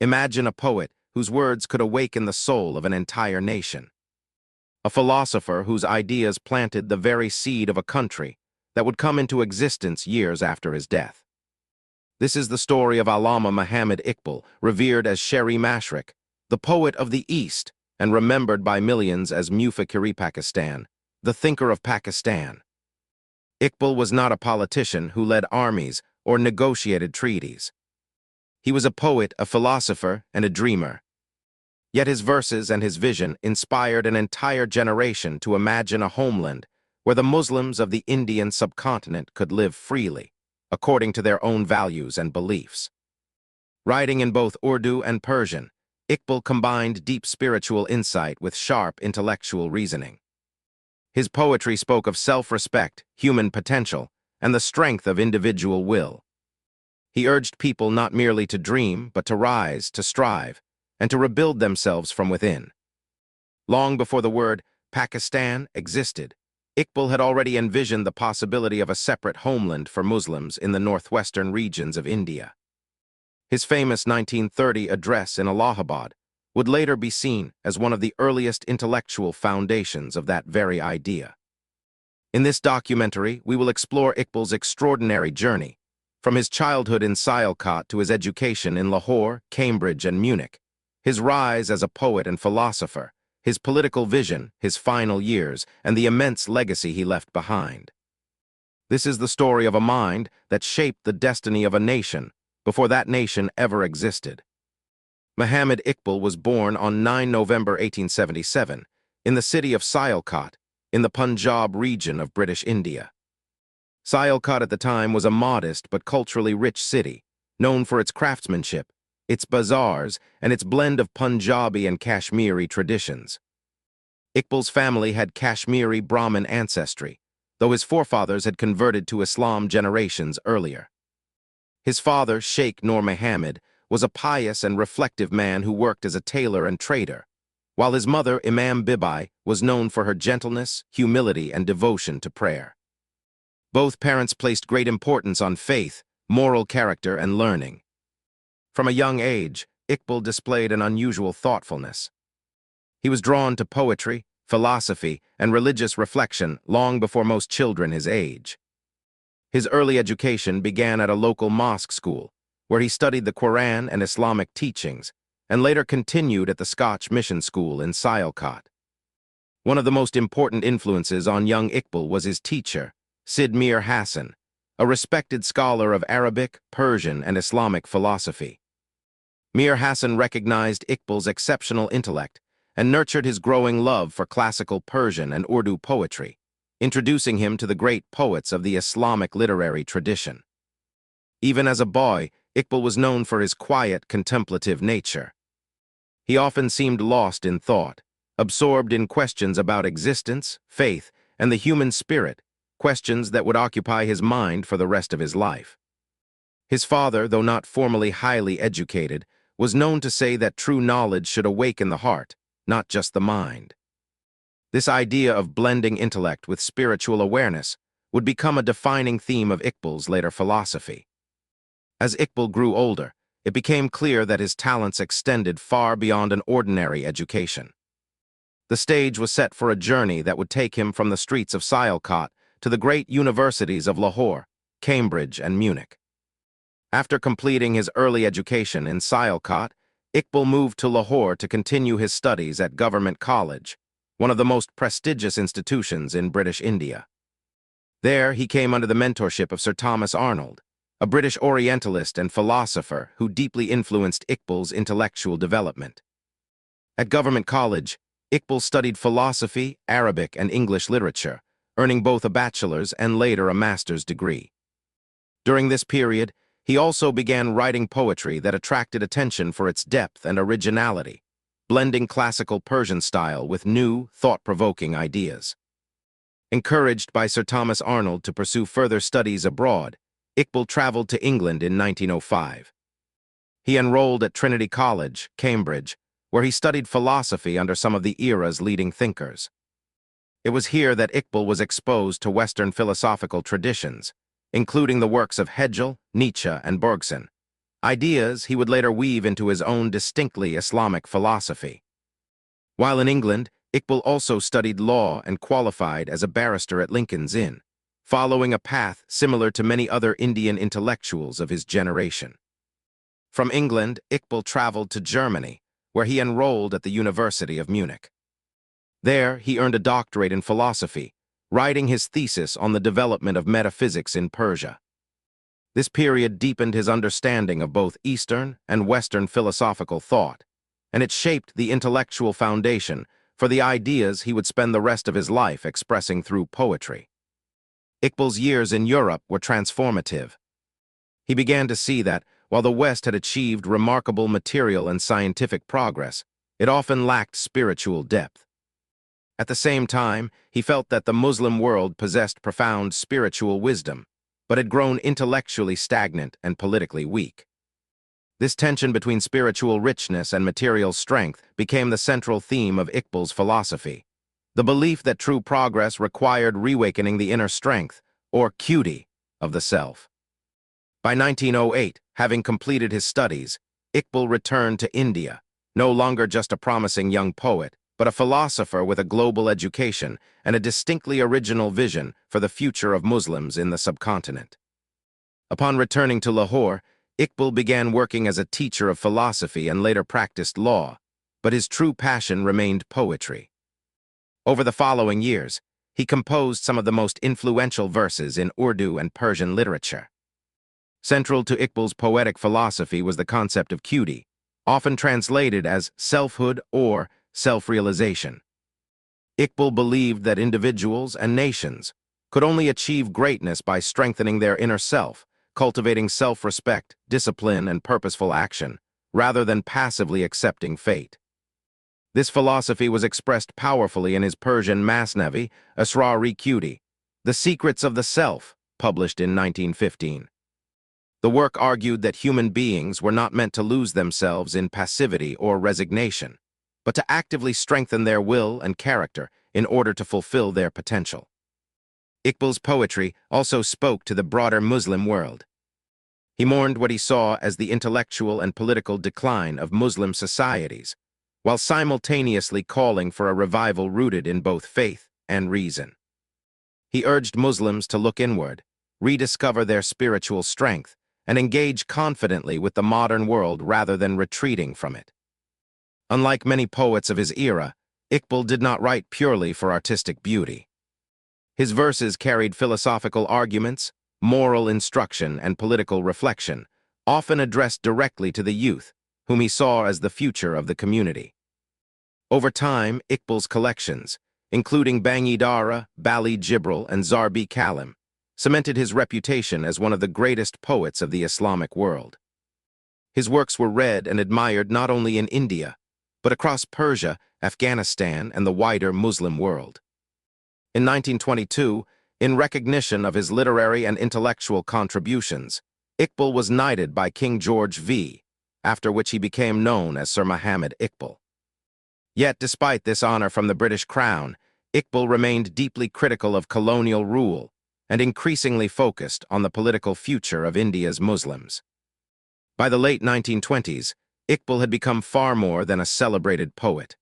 Imagine a poet whose words could awaken the soul of an entire nation. A philosopher whose ideas planted the very seed of a country that would come into existence years after his death. This is the story of Allama Muhammad Iqbal, revered as Sher-e Mashriq, the poet of the East, and remembered by millions as Mufakir-e Pakistan, the thinker of Pakistan. Iqbal was not a politician who led armies or negotiated treaties. He was a poet, a philosopher, and a dreamer. Yet his verses and his vision inspired an entire generation to imagine a homeland where the Muslims of the Indian subcontinent could live freely, according to their own values and beliefs. Writing in both Urdu and Persian, Iqbal combined deep spiritual insight with sharp intellectual reasoning. His poetry spoke of self-respect, human potential, and the strength of individual will. He urged people not merely to dream, but to rise, to strive, and to rebuild themselves from within. Long before the word Pakistan existed, Iqbal had already envisioned the possibility of a separate homeland for Muslims in the northwestern regions of India. His famous 1930 address in Allahabad would later be seen as one of the earliest intellectual foundations of that very idea. In this documentary, we will explore Iqbal's extraordinary journey, from his childhood in Sialkot to his education in Lahore, Cambridge, and Munich, his rise as a poet and philosopher, his political vision, his final years, and the immense legacy he left behind. This is the story of a mind that shaped the destiny of a nation before that nation ever existed. Muhammad Iqbal was born on 9 November 1877 in the city of Sialkot, in the Punjab region of British India. Sialkot at the time was a modest but culturally rich city, known for its craftsmanship, its bazaars, and its blend of Punjabi and Kashmiri traditions. Iqbal's family had Kashmiri Brahmin ancestry, though his forefathers had converted to Islam generations earlier. His father, Sheikh Nur Muhammad, was a pious and reflective man who worked as a tailor and trader, while his mother, Imam Bibi, was known for her gentleness, humility, and devotion to prayer. Both parents placed great importance on faith, moral character, and learning. From a young age, Iqbal displayed an unusual thoughtfulness. He was drawn to poetry, philosophy, and religious reflection long before most children his age. His early education began at a local mosque school, where he studied the Quran and Islamic teachings, and later continued at the Scotch Mission School in Sialkot. One of the most important influences on young Iqbal was his teacher, Sid Mir Hassan, a respected scholar of Arabic, Persian, and Islamic philosophy. Mir Hassan recognized Iqbal's exceptional intellect and nurtured his growing love for classical Persian and Urdu poetry, introducing him to the great poets of the Islamic literary tradition. Even as a boy, Iqbal was known for his quiet, contemplative nature. He often seemed lost in thought, absorbed in questions about existence, faith, and the human spirit, questions that would occupy his mind for the rest of his life. His father, though not formally highly educated, was known to say that true knowledge should awaken the heart, not just the mind. This idea of blending intellect with spiritual awareness would become a defining theme of Iqbal's later philosophy. As Iqbal grew older, it became clear that his talents extended far beyond an ordinary education. The stage was set for a journey that would take him from the streets of Sialkot to the great universities of Lahore, Cambridge, and Munich. After completing his early education in Sialkot, Iqbal moved to Lahore to continue his studies at Government College, one of the most prestigious institutions in British India. There, he came under the mentorship of Sir Thomas Arnold, a British Orientalist and philosopher who deeply influenced Iqbal's intellectual development. At Government College, Iqbal studied philosophy, Arabic, and English literature, earning both a bachelor's and later a master's degree. During this period, he also began writing poetry that attracted attention for its depth and originality, blending classical Persian style with new, thought-provoking ideas. Encouraged by Sir Thomas Arnold to pursue further studies abroad, Iqbal traveled to England in 1905. He enrolled at Trinity College, Cambridge, where he studied philosophy under some of the era's leading thinkers. It was here that Iqbal was exposed to Western philosophical traditions, including the works of Hegel, Nietzsche, and Bergson, ideas he would later weave into his own distinctly Islamic philosophy. While in England, Iqbal also studied law and qualified as a barrister at Lincoln's Inn, following a path similar to many other Indian intellectuals of his generation. From England, Iqbal traveled to Germany, where he enrolled at the University of Munich. There, he earned a doctorate in philosophy, writing his thesis on the development of metaphysics in Persia. This period deepened his understanding of both Eastern and Western philosophical thought, and it shaped the intellectual foundation for the ideas he would spend the rest of his life expressing through poetry. Iqbal's years in Europe were transformative. He began to see that, while the West had achieved remarkable material and scientific progress, it often lacked spiritual depth. At the same time, he felt that the Muslim world possessed profound spiritual wisdom, but had grown intellectually stagnant and politically weak. This tension between spiritual richness and material strength became the central theme of Iqbal's philosophy, the belief that true progress required reawakening the inner strength, or Khudi, of the self. By 1908, having completed his studies, Iqbal returned to India, no longer just a promising young poet, but a philosopher with a global education and a distinctly original vision for the future of Muslims in the subcontinent. Upon returning to Lahore, Iqbal began working as a teacher of philosophy and later practiced law, but his true passion remained poetry. Over the following years, he composed some of the most influential verses in Urdu and Persian literature. Central to Iqbal's poetic philosophy was the concept of Khudi, often translated as selfhood or self-realization. Iqbal believed that individuals and nations could only achieve greatness by strengthening their inner self, cultivating self-respect, discipline, and purposeful action, rather than passively accepting fate. This philosophy was expressed powerfully in his Persian Masnavi, Asrar-i-Khudi, The Secrets of the Self, published in 1915. The work argued that human beings were not meant to lose themselves in passivity or resignation, but to actively strengthen their will and character in order to fulfill their potential. Iqbal's poetry also spoke to the broader Muslim world. He mourned what he saw as the intellectual and political decline of Muslim societies, while simultaneously calling for a revival rooted in both faith and reason. He urged Muslims to look inward, rediscover their spiritual strength, and engage confidently with the modern world rather than retreating from it. Unlike many poets of his era, Iqbal did not write purely for artistic beauty. His verses carried philosophical arguments, moral instruction, and political reflection, often addressed directly to the youth, whom he saw as the future of the community. Over time, Iqbal's collections, including Bangi Dara, Bali Jibril, and Zarbi Kalam, cemented his reputation as one of the greatest poets of the Islamic world. His works were read and admired not only in India, but across Persia, Afghanistan, and the wider Muslim world. In 1922, in recognition of his literary and intellectual contributions, Iqbal was knighted by King George V, after which he became known as Sir Muhammad Iqbal. Yet, despite this honor from the British Crown, Iqbal remained deeply critical of colonial rule and increasingly focused on the political future of India's Muslims. By the late 1920s, Iqbal had become far more than a celebrated poet.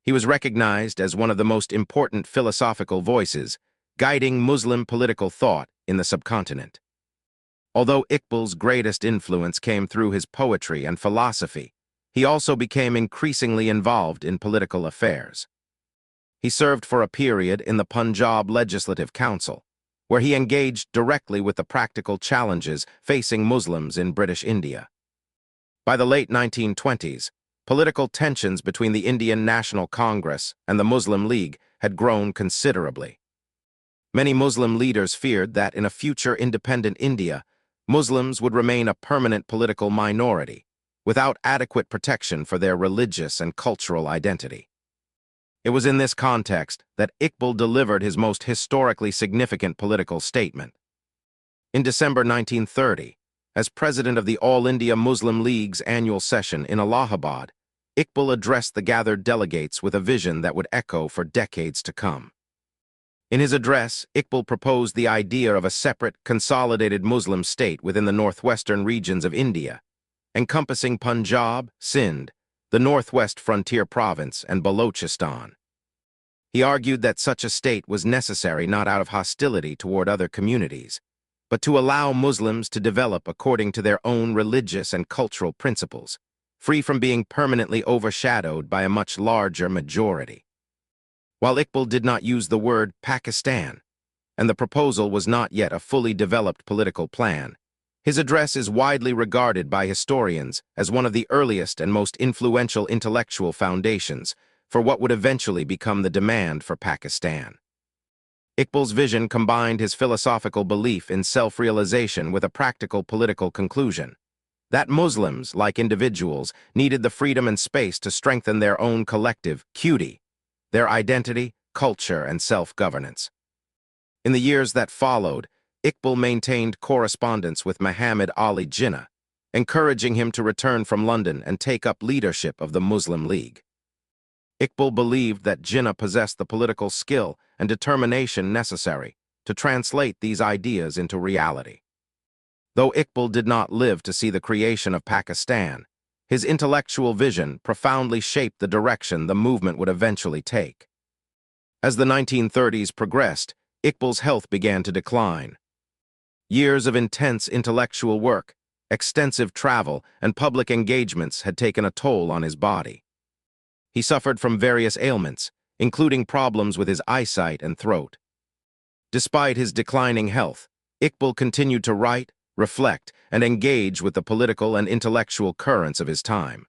He was recognized as one of the most important philosophical voices, guiding Muslim political thought in the subcontinent. Although Iqbal's greatest influence came through his poetry and philosophy, he also became increasingly involved in political affairs. He served for a period in the Punjab Legislative Council, where he engaged directly with the practical challenges facing Muslims in British India. By the late 1920s, political tensions between the Indian National Congress and the Muslim League had grown considerably. Many Muslim leaders feared that in a future independent India, Muslims would remain a permanent political minority, without adequate protection for their religious and cultural identity. It was in this context that Iqbal delivered his most historically significant political statement. In December 1930, as president of the All India Muslim League's annual session in Allahabad, Iqbal addressed the gathered delegates with a vision that would echo for decades to come. In his address, Iqbal proposed the idea of a separate, consolidated Muslim state within the northwestern regions of India, encompassing Punjab, Sindh, the northwest frontier province, and Balochistan. He argued that such a state was necessary not out of hostility toward other communities, but to allow Muslims to develop according to their own religious and cultural principles, free from being permanently overshadowed by a much larger majority. While Iqbal did not use the word Pakistan, and the proposal was not yet a fully developed political plan, his address is widely regarded by historians as one of the earliest and most influential intellectual foundations for what would eventually become the demand for Pakistan. Iqbal's vision combined his philosophical belief in self-realization with a practical political conclusion, that Muslims, like individuals, needed the freedom and space to strengthen their own collective Khudi, their identity, culture, and self-governance. In the years that followed, Iqbal maintained correspondence with Muhammad Ali Jinnah, encouraging him to return from London and take up leadership of the Muslim League. Iqbal believed that Jinnah possessed the political skill and determination necessary to translate these ideas into reality. Though Iqbal did not live to see the creation of Pakistan, his intellectual vision profoundly shaped the direction the movement would eventually take. As the 1930s progressed, Iqbal's health began to decline. Years of intense intellectual work, extensive travel, and public engagements had taken a toll on his body. He suffered from various ailments, including problems with his eyesight and throat. Despite his declining health, Iqbal continued to write, reflect, and engage with the political and intellectual currents of his time.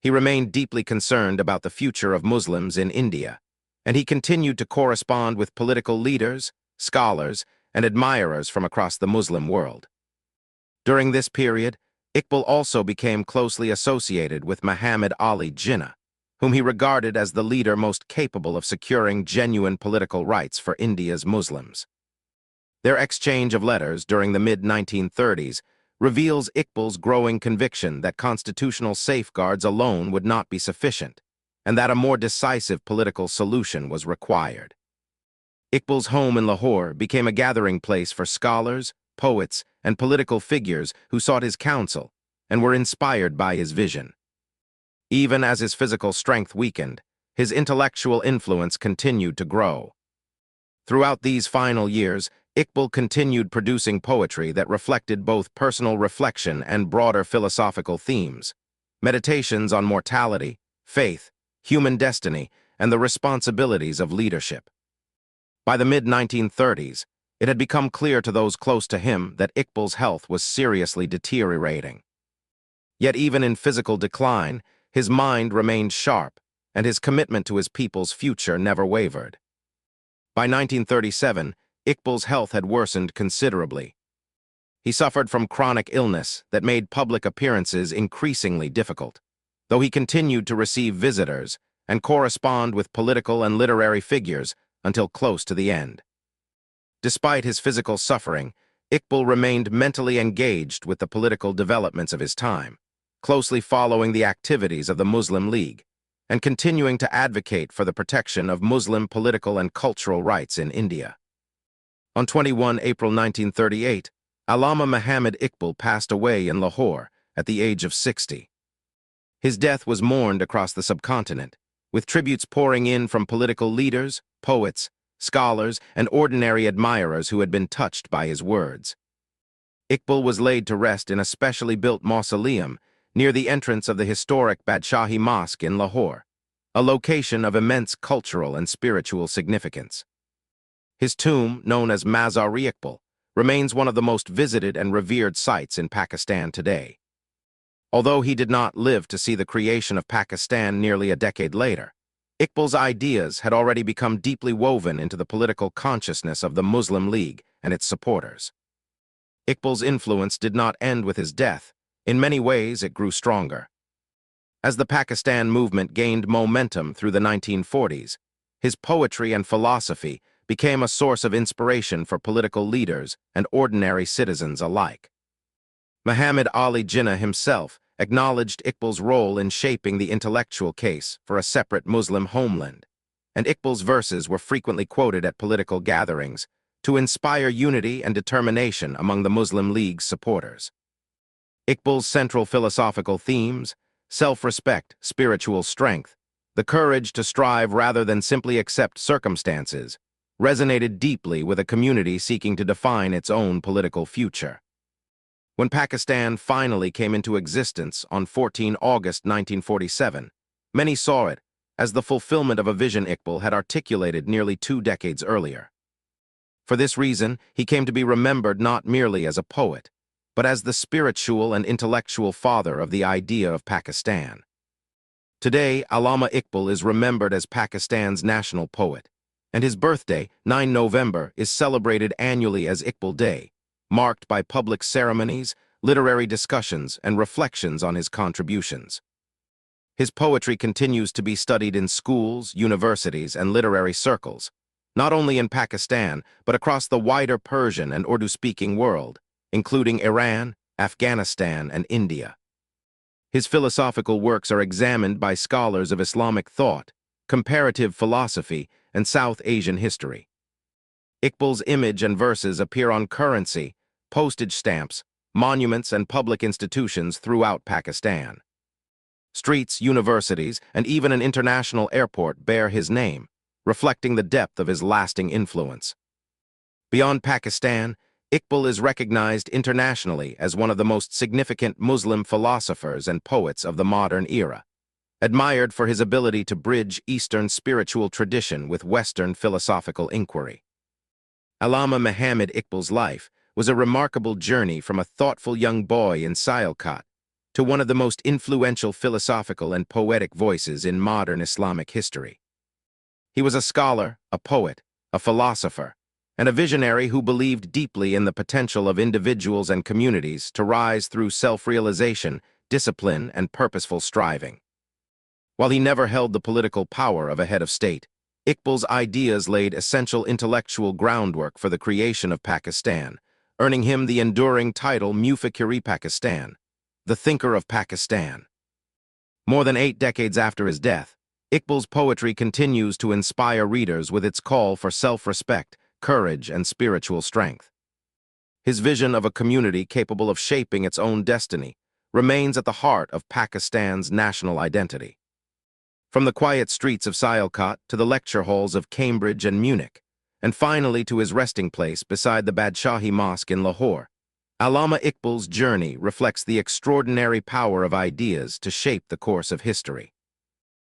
He remained deeply concerned about the future of Muslims in India, and he continued to correspond with political leaders, scholars, and admirers from across the Muslim world. During this period, Iqbal also became closely associated with Muhammad Ali Jinnah, whom he regarded as the leader most capable of securing genuine political rights for India's Muslims. Their exchange of letters during the mid-1930s reveals Iqbal's growing conviction that constitutional safeguards alone would not be sufficient, and that a more decisive political solution was required. Iqbal's home in Lahore became a gathering place for scholars, poets, and political figures who sought his counsel and were inspired by his vision. Even as his physical strength weakened, his intellectual influence continued to grow. Throughout these final years, Iqbal continued producing poetry that reflected both personal reflection and broader philosophical themes, meditations on mortality, faith, human destiny, and the responsibilities of leadership. By the mid-1930s, it had become clear to those close to him that Iqbal's health was seriously deteriorating. Yet even in physical decline, his mind remained sharp, and his commitment to his people's future never wavered. By 1937, Iqbal's health had worsened considerably. He suffered from chronic illness that made public appearances increasingly difficult, though he continued to receive visitors and correspond with political and literary figures until close to the end. Despite his physical suffering, Iqbal remained mentally engaged with the political developments of his time, closely following the activities of the Muslim League, and continuing to advocate for the protection of Muslim political and cultural rights in India. On 21 April 1938, Allama Muhammad Iqbal passed away in Lahore at the age of 60. His death was mourned across the subcontinent, with tributes pouring in from political leaders, poets, scholars, and ordinary admirers who had been touched by his words. Iqbal was laid to rest in a specially built mausoleum near the entrance of the historic Badshahi Mosque in Lahore, a location of immense cultural and spiritual significance. His tomb, known as Mazar-e-Iqbal, remains one of the most visited and revered sites in Pakistan today. Although he did not live to see the creation of Pakistan nearly a decade later, Iqbal's ideas had already become deeply woven into the political consciousness of the Muslim League and its supporters. Iqbal's influence did not end with his death. In many ways, it grew stronger. As the Pakistan movement gained momentum through the 1940s, his poetry and philosophy became a source of inspiration for political leaders and ordinary citizens alike. Muhammad Ali Jinnah himself acknowledged Iqbal's role in shaping the intellectual case for a separate Muslim homeland, and Iqbal's verses were frequently quoted at political gatherings to inspire unity and determination among the Muslim League's supporters. Iqbal's central philosophical themes, self-respect, spiritual strength, the courage to strive rather than simply accept circumstances, resonated deeply with a community seeking to define its own political future. When Pakistan finally came into existence on 14 August 1947, many saw it as the fulfillment of a vision Iqbal had articulated nearly 2 decades earlier. For this reason, he came to be remembered not merely as a poet, but as the spiritual and intellectual father of the idea of Pakistan. Today, Allama Iqbal is remembered as Pakistan's national poet, and his birthday, 9 November, is celebrated annually as Iqbal Day, marked by public ceremonies, literary discussions, and reflections on his contributions. His poetry continues to be studied in schools, universities, and literary circles, not only in Pakistan, but across the wider Persian and Urdu-speaking world, including Iran, Afghanistan, and India. His philosophical works are examined by scholars of Islamic thought, comparative philosophy, and South Asian history. Iqbal's image and verses appear on currency, postage stamps, monuments, and public institutions throughout Pakistan. Streets, universities, and even an international airport bear his name, reflecting the depth of his lasting influence. Beyond Pakistan, Iqbal is recognized internationally as one of the most significant Muslim philosophers and poets of the modern era, admired for his ability to bridge Eastern spiritual tradition with Western philosophical inquiry. Allama Muhammad Iqbal's life was a remarkable journey from a thoughtful young boy in Sialkot to one of the most influential philosophical and poetic voices in modern Islamic history. He was a scholar, a poet, a philosopher, and a visionary who believed deeply in the potential of individuals and communities to rise through self-realization, discipline, and purposeful striving. While he never held the political power of a head of state, Iqbal's ideas laid essential intellectual groundwork for the creation of Pakistan, earning him the enduring title Mufikir-e Pakistan, the thinker of Pakistan. More than 8 decades after his death, Iqbal's poetry continues to inspire readers with its call for self-respect, courage, and spiritual strength. His vision of a community capable of shaping its own destiny remains at the heart of Pakistan's national identity. From the quiet streets of Sialkot to the lecture halls of Cambridge and Munich, and finally to his resting place beside the Badshahi Mosque in Lahore, Allama Iqbal's journey reflects the extraordinary power of ideas to shape the course of history.